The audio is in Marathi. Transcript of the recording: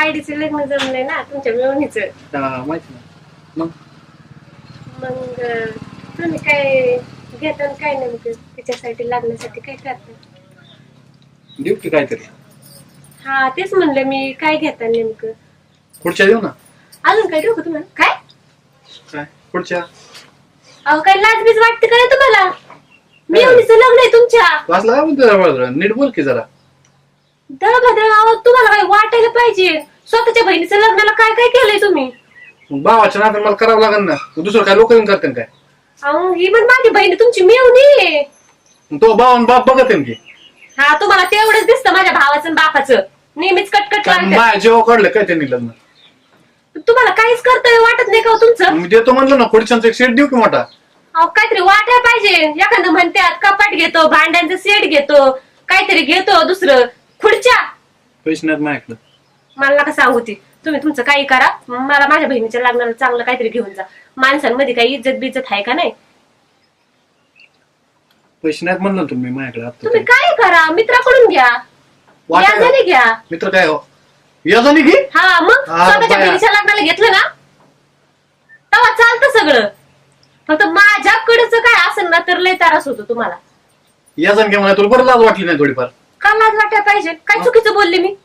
आयडीचं लग्न जमलंय ना तुमच्या मिळवणीचं. माहिती ना. मग तुम्ही काय घेता काय नेमकं तिच्यासाठी लग्नासाठी काय करता? देऊ की काहीतरी. हा तेच म्हणलं मी, काय घेता नेमकं? पुढच्या देऊ ना. अजून काय देऊ का तुम्हाला? काय काय पुढच्या? अहो काय लाजबीज वाटते का नाही तुम्हाला? मिळवणीचं लग्न आहे तुमच्या. वाचला का म्हणतो नीट बोल की जरा. दळभद्र अहो तुम्हाला काय वाटायला पाहिजे. स्वतःच्या बहिणीचं लग्नाला काय काय केलंय तुम्ही? भावाच्या नात्याने मला करावं लागेल ना. दुसरं काय लोक येऊन करते काय? अहो ही पण माझी बहीण तुमची मिळवणी आहे. तो भाव आणि बाप बघत आहे की. हा तुम्हाला तेवढंच दिसतं माझ्या भावाचं आणि बापाचं. नेहमीच कटकट लागतं. माझ्या जेव्हा काढलं काय त्यांनी लग्न. तुम्हाला काहीच कर्तव्य वाटत नाही का हो तुमचं? मी देतो म्हणलं ना खुर्च्यांचा एक सेट देऊ की मोठा. अहो काहीतरी वाटायला पाहिजे. एखादं म्हणतात कपाट घेतो, भांड्यांचं सेट घेतो, काहीतरी घेतो दुसरं. खुर्च्या पैसे नाहीत माझ्याकडे. मला नका सांगू ती. तुम्ही तुमचं काही करा. मला माझ्या बहिणीच्या लग्नाला चांगलं काहीतरी घेऊन जा. माणसांमध्ये काही इज्जत बिज्जत आहे का नाही? पैसे नाहीत म्हणलं तुम्ही माझ्याकडे आता. तुम्ही काय करा, मित्राकडून घ्या, वाटायला- व्याजाने घ्या. मित्र काय हो याजाने घे. हा मग हा, स्वतःच्या बाया. बहिणीच्या लग्नाला घेतलं ना तेव्हा चालतं सगळं. फक्त माझ्याकडचं काय असेल ना तर लय त्रास होतो तुम्हाला. याजाने घे मला तुला बरं लाज वाटली नाही थोडीफार. का लाज वाटायला पाहिजे? काय चुकीचं बोलले मी?